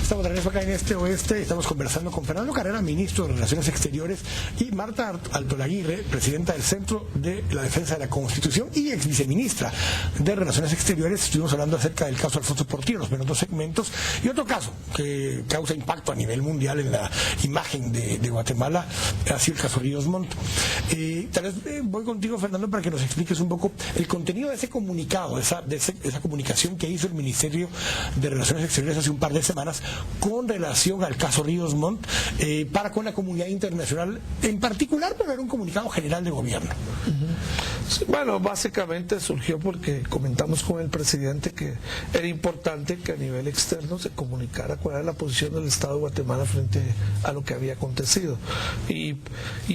Estamos de regreso acá en Este Oeste. Estamos conversando con Fernando Carrera, ministro de Relaciones Exteriores, y Marta Altolaguirre, presidenta del Centro de la Defensa de la Constitución y ex viceministra de Relaciones Exteriores. Estuvimos hablando acerca del caso Alfonso Portillo, los primeros dos segmentos, y otro caso que causa impacto a nivel mundial en la imagen de Guatemala, ha sido el caso Ríos Montt. Tal vez voy contigo, Fernando, para que nos expliques un poco el contenido de ese comunicado, esa comunicación que hizo el Ministerio de Relaciones Exteriores hace un par de semanas con relación al caso Ríos Montt, para con la comunidad internacional en particular, pero era un comunicado general de gobierno. Sí, bueno, básicamente surgió porque comentamos con el presidente que era importante que a nivel externo se comunicara cuál era la posición del Estado de Guatemala frente a lo que había acontecido. Y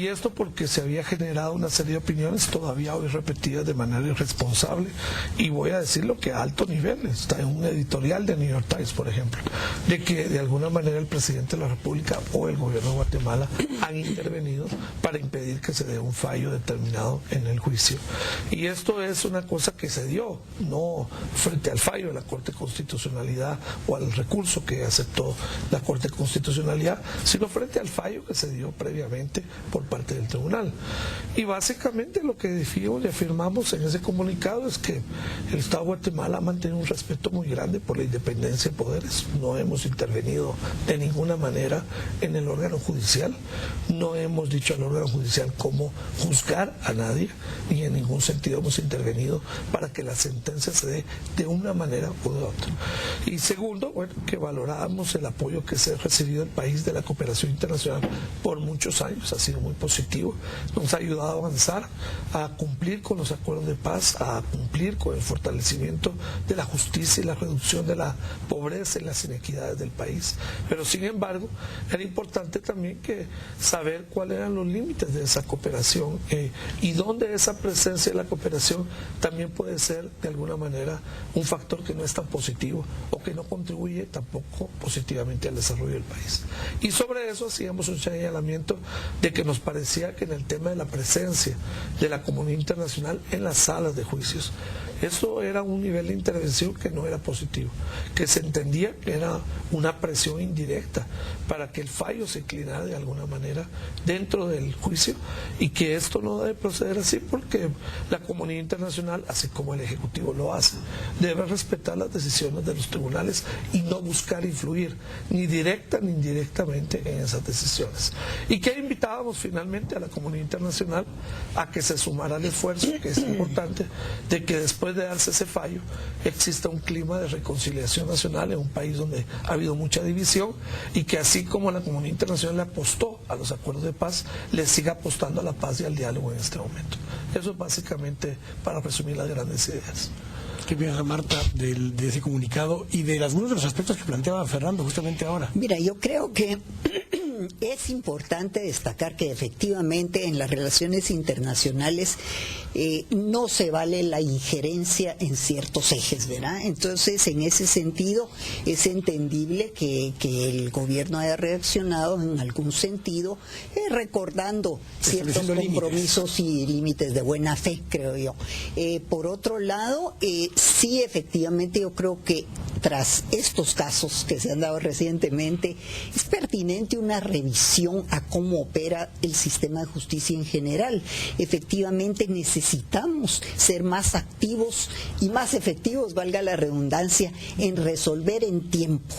esto porque se había generado una serie de opiniones todavía hoy repetidas de manera irresponsable, y voy a decirlo que a alto nivel. Está en un editorial de New York Times, por ejemplo, de que de alguna manera el presidente de la República o el gobierno de Guatemala han intervenido para impedir que se dé un fallo determinado en el juicio. Y esto es una cosa que se dio, no frente al fallo de la Corte de Constitucionalidad o al recurso que aceptó la Corte de Constitucionalidad, sino frente al fallo que se dio previamente por parte del tribunal. Y básicamente lo que decimos y afirmamos en ese comunicado es que el Estado de Guatemala ha mantenido un respeto muy grande por la independencia de poderes. No hemos intervenido de ninguna manera en el órgano judicial, no hemos dicho al órgano judicial cómo juzgar a nadie, ni en ningún sentido hemos intervenido para que la sentencia se dé de una manera u de otra. Y segundo, bueno, que valoramos el apoyo que se ha recibido del país de la cooperación internacional por muchos años, ha sido muy positivo, nos ha ayudado a avanzar, a cumplir con los acuerdos de paz, a cumplir con el fortalecimiento de la justicia y la reducción de la pobreza y las inequidades del país. Pero sin embargo, era importante también que saber cuáles eran los límites de esa cooperación y dónde esa presencia de la cooperación también puede ser de alguna manera un factor que no es tan positivo o que no contribuye tampoco positivamente al desarrollo del país. Y sobre eso hacíamos un señalamiento de que nos parecía que en el tema de la presencia de la comunidad internacional en las salas de juicios, eso era un nivel de intervención que no era positivo, que se entendía que era una presión indirecta para que el fallo se inclinara de alguna manera dentro del juicio, y que esto no debe proceder así porque la comunidad internacional, así como el Ejecutivo lo hace, debe respetar las decisiones de los tribunales y no buscar influir ni directa ni indirectamente en esas decisiones. Y que invitábamos finalmente a la comunidad internacional a que se sumara al esfuerzo, que es importante, de que después de darse ese fallo exista un clima de reconciliación nacional en un país donde ha habido mucha división, y que así como la comunidad internacional le apostó a los acuerdos de paz, le siga apostando a la paz y al diálogo en este momento. Eso es básicamente para resumir las grandes ideas. ¿Qué piensa Marta de ese comunicado y de algunos de los aspectos que planteaba Fernando justamente ahora? Mira, yo creo que es importante destacar que efectivamente en las relaciones internacionales no se vale la injerencia en ciertos ejes, ¿verdad? Entonces, en ese sentido, es entendible que el gobierno haya reaccionado en algún sentido, recordando ciertos compromisos y límites de buena fe, creo yo. Por otro lado, sí, efectivamente, yo creo que tras estos casos que se han dado recientemente, es pertinente una revisión a cómo opera el sistema de justicia en general. Efectivamente necesitamos ser más activos y más efectivos, valga la redundancia, en resolver en tiempo.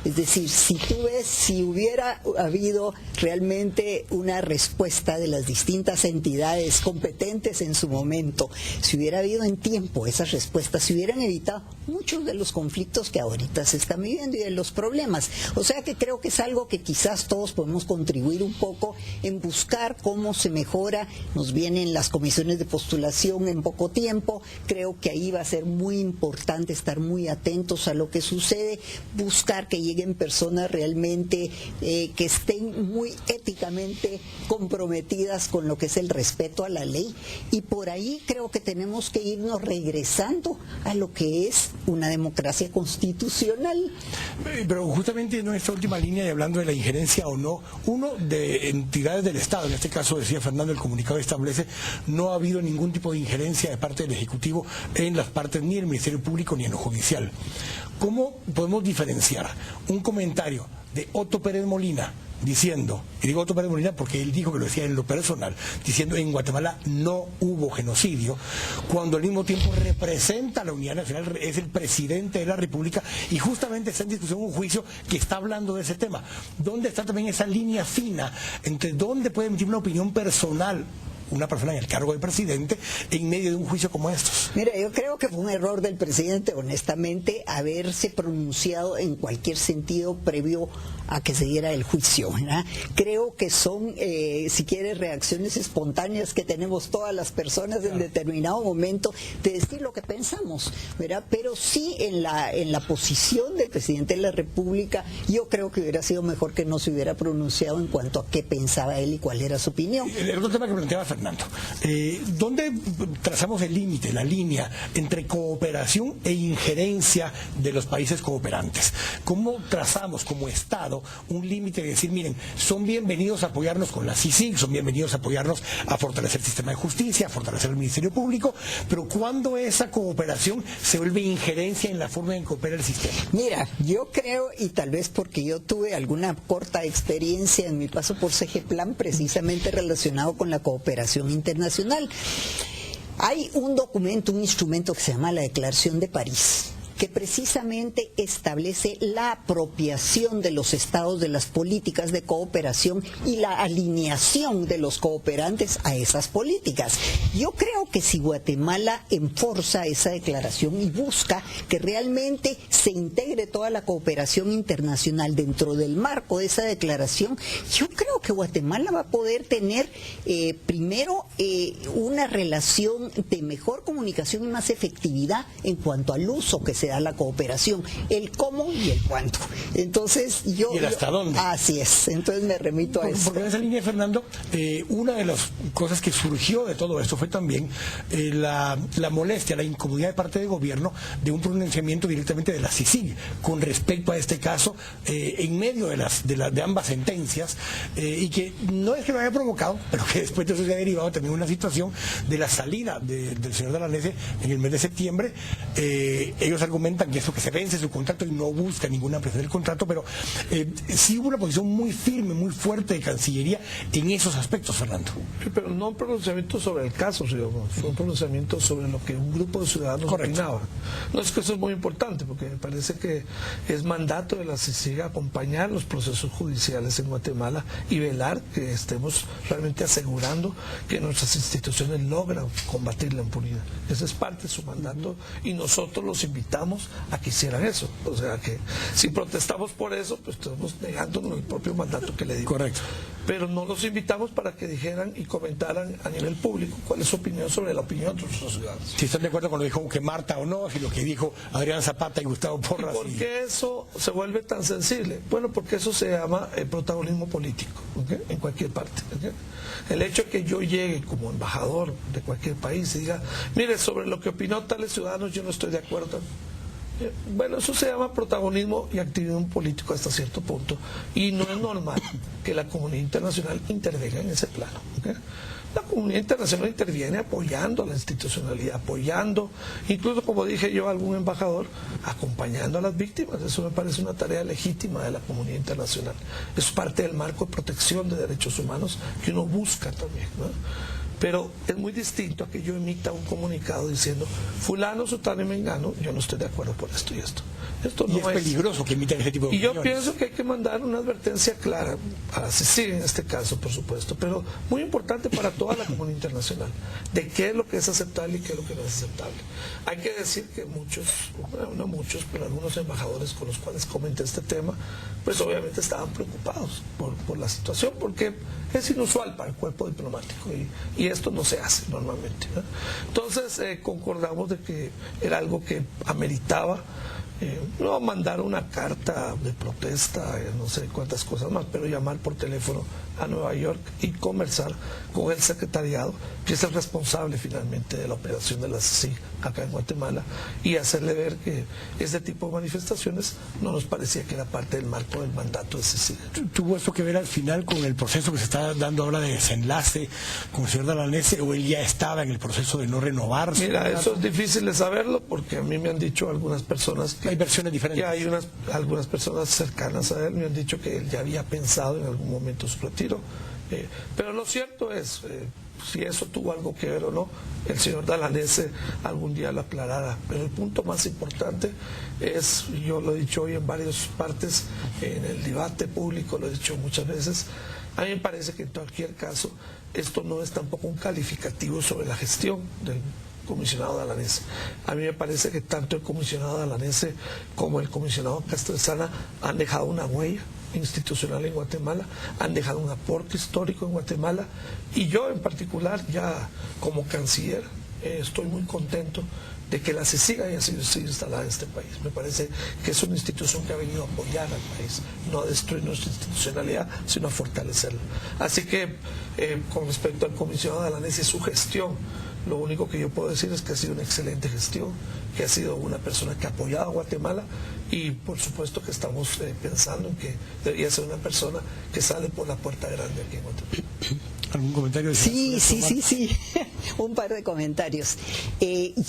Es decir, si hubiera habido realmente una respuesta de las distintas entidades competentes en su momento, si hubiera habido en tiempo esas respuestas, se hubieran evitado muchos de los conflictos que ahorita se están viviendo y de los problemas. O sea que creo que es algo que quizás todos podemos contribuir un poco en buscar cómo se mejora. Nos vienen las comisiones de postulación en poco tiempo, creo que ahí va a ser muy importante estar muy atentos a lo que sucede, buscar que lleguen personas realmente que estén muy éticamente comprometidas con lo que es el respeto a la ley, y por ahí creo que tenemos que irnos regresando a lo que es una democracia constitucional. Pero justamente en esta última línea, y hablando de la injerencia o no, uno de entidades del Estado, en este caso decía Fernando, el comunicado establece, no ha habido ningún tipo de injerencia de parte del Ejecutivo en las partes ni del Ministerio Público ni en lo judicial. ¿cómo podemos diferenciar un comentario de Otto Pérez Molina diciendo, y digo Otto Pérez Molina porque él dijo que lo decía en lo personal, diciendo en Guatemala no hubo genocidio, cuando al mismo tiempo representa a la Unidad Nacional, es el presidente de la República y justamente está en discusión un juicio que está hablando de ese tema? ¿Dónde está también esa línea fina entre dónde puede emitir una opinión personal una persona en el cargo de presidente en medio de un juicio como estos? Mira, yo creo que fue un error del presidente, honestamente, haberse pronunciado en cualquier sentido previo a que se diera el juicio, ¿verdad? Creo que son, si quieres, reacciones espontáneas que tenemos todas las personas en determinado momento de decir lo que pensamos, ¿verdad? Pero sí en la posición del presidente de la República, yo creo que hubiera sido mejor que no se hubiera pronunciado en cuanto a qué pensaba él y cuál era su opinión. El otro tema que planteaba Fernando, ¿dónde trazamos el límite, la línea entre cooperación e injerencia de los países cooperantes? ¿Cómo trazamos como Estado un límite de decir, miren, son bienvenidos a apoyarnos con la CICIG, son bienvenidos a apoyarnos a fortalecer el sistema de justicia, a fortalecer el Ministerio Público, pero cuando esa cooperación se vuelve injerencia en la forma en que opera el sistema? Mira, yo creo, y tal vez porque yo tuve alguna corta experiencia en mi paso por CGPLAN, precisamente relacionado con la cooperación internacional, hay un documento, un instrumento que se llama la Declaración de París, que precisamente establece la apropiación de los estados de las políticas de cooperación y la alineación de los cooperantes a esas políticas. Yo creo que si Guatemala enforza esa declaración y busca que realmente se integre toda la cooperación internacional dentro del marco de esa declaración, yo creo que Guatemala va a poder tener primero una relación de mejor comunicación y más efectividad en cuanto al uso que se da la cooperación, el cómo y el cuánto. Entonces yo... ¿Y el hasta dónde? Así es, entonces me remito a eso. Porque en esa línea, Fernando, una de las cosas que surgió de todo esto fue también la molestia, la incomodidad de parte del gobierno de un pronunciamiento directamente de la CICIG con respecto a este caso en medio de ambas sentencias y que no es que lo haya provocado, pero que después de eso se ha derivado también una situación de la salida del señor Dalanese en el mes de septiembre. Ellos argumentan que eso, que se vence su contrato y no busca ninguna ampliación del contrato, pero sí hubo una posición muy firme, muy fuerte de Cancillería en esos aspectos, Fernando. Sí, pero no un pronunciamiento sobre el caso, digamos, fue un pronunciamiento sobre lo que un grupo de ciudadanos opinaba. No, es que eso es muy importante, porque me parece que es mandato de la CICIG acompañar los procesos judiciales en Guatemala y velar que estemos realmente asegurando que nuestras instituciones logran combatir la impunidad. Ese es parte de su mandato y nosotros los invitamos a que hicieran eso. O sea que si protestamos por eso, pues estamos negándonos el propio mandato que le dimos. Correcto. Pero no los invitamos para que dijeran y comentaran a nivel público cuál es su opinión sobre la opinión de nuestros ciudadanos. Si están de acuerdo con lo que dijo que Marta o no, si lo que dijo Adrián Zapata y Gustavo Porras. ¿Por qué eso se vuelve tan sensible? Bueno, porque eso se llama protagonismo político, ¿okay? En cualquier parte. ¿Okay? El hecho de que yo llegue como embajador de cualquier país y diga, mire, sobre lo que opinó tales ciudadanos yo no estoy de acuerdo. Bueno, eso se llama protagonismo y activismo político hasta cierto punto, y no es normal que la comunidad internacional intervenga en ese plano. ¿Okay? La comunidad internacional interviene apoyando a la institucionalidad, apoyando, incluso como dije yo, a algún embajador, acompañando a las víctimas. Eso me parece una tarea legítima de la comunidad internacional. Es parte del marco de protección de derechos humanos que uno busca también, ¿no? Pero es muy distinto a que yo emita un comunicado diciendo, fulano, sutano y mengano, yo no estoy de acuerdo por esto y esto. Esto no es peligroso que emitan ese tipo de opiniones. Y yo pienso que hay que mandar una advertencia clara, a la CICIG en este caso, por supuesto, pero muy importante para toda la comunidad internacional, de qué es lo que es aceptable y qué es lo que no es aceptable. Hay que decir que muchos, bueno, no muchos, pero algunos embajadores con los cuales comenté este tema, pues obviamente estaban preocupados por la situación, porque es inusual para el cuerpo diplomático y esto no se hace normalmente, ¿no? Entonces concordamos de que era algo que ameritaba no mandar una carta de protesta, no sé cuántas cosas más, pero llamar por teléfono a Nueva York y conversar con el secretariado, que es el responsable finalmente de la operación de la CICIG acá en Guatemala y hacerle ver que ese tipo de manifestaciones no nos parecía que era parte del marco del mandato de Cecilia. ¿Tuvo esto que ver al final con el proceso que se está dando ahora de desenlace con el señor Dalanese, o él ya estaba en el proceso de no renovarse? Mira, eso es difícil de saberlo porque a mí me han dicho algunas personas que hay versiones diferentes. Que hay algunas personas cercanas a él me han dicho que él ya había pensado en algún momento su retiro. Pero lo cierto es, si eso tuvo algo que ver o no, el señor Dalanese algún día lo aclarará. Pero el punto más importante es, yo lo he dicho hoy en varias partes, en el debate público, lo he dicho muchas veces, a mí me parece que en cualquier caso esto no es tampoco un calificativo sobre la gestión del comisionado Dalanese. A mí me parece que tanto el comisionado Dalanese como el comisionado Castresana han dejado una huella institucional en Guatemala, han dejado un aporte histórico en Guatemala, y yo en particular, ya como canciller, estoy muy contento de que la CECIG haya sido instalada en este país. Me parece que es una institución que ha venido a apoyar al país, no a destruir nuestra institucionalidad, sino a fortalecerla. Así que, con respecto al comisionado Dalanese y su gestión, lo único que yo puedo decir es que ha sido una excelente gestión, que ha sido una persona que ha apoyado a Guatemala, y por supuesto que estamos pensando en que debería ser una persona que sale por la puerta grande aquí en Guatemala. ¿Algún comentario? Sí. Un par de comentarios.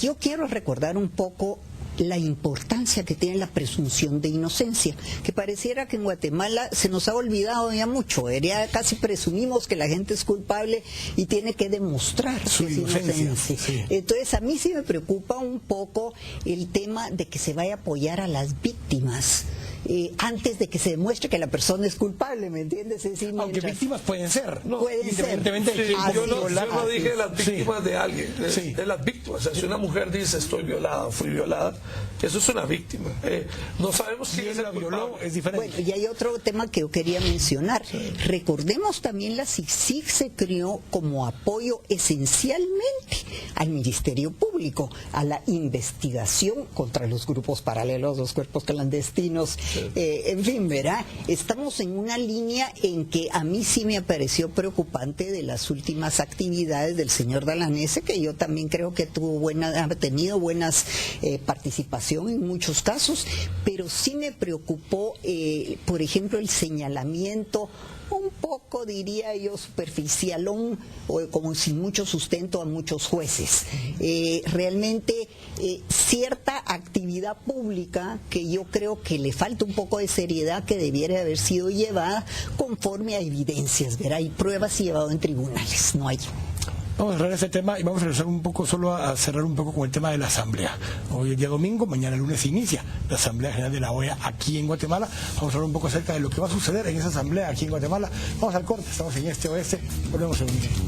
Yo quiero recordar un poco la importancia que tiene la presunción de inocencia, que pareciera que en Guatemala se nos ha olvidado ya mucho, ya casi presumimos que la gente es culpable y tiene que demostrar su inocencia. Sí. Entonces a mí sí me preocupa un poco el tema de que se vaya a apoyar a las víctimas antes de que se demuestre que la persona es culpable, ¿me entiendes? Es decir, aunque víctimas pueden ser, pueden independientemente ser. de que yo no dije las víctimas de alguien, de las víctimas. O sea, si una mujer dice estoy violada o fui violada, eso es una víctima. No sabemos quién es el culpable. Es diferente. Bueno, y hay otro tema que yo quería mencionar. Recordemos también la CICIG se creó como apoyo esencialmente al Ministerio Público, a la investigación contra los grupos paralelos, los cuerpos clandestinos, en fin, ¿verdad? Estamos en una línea en que a mí sí me pareció preocupante de las últimas actividades del señor Dalanese, que yo también creo que ha tenido buenas participación en muchos casos, pero sí me preocupó, por ejemplo, el señalamiento un poco, diría yo, superficialón, o como sin mucho sustento a muchos jueces. Realmente cierta actividad pública que yo creo que le falta un poco de seriedad, que debiera haber sido llevada conforme a evidencias, ¿verdad? Hay pruebas y llevado en tribunales, no hay. Vamos a cerrar ese tema y vamos a regresar un poco, solo a cerrar un poco con el tema de la asamblea. Hoy es día domingo, mañana lunes inicia la Asamblea General de la OEA aquí en Guatemala. Vamos a hablar un poco acerca de lo que va a suceder en esa asamblea aquí en Guatemala. Vamos al corte, estamos en Este Oeste, volvemos en un minuto.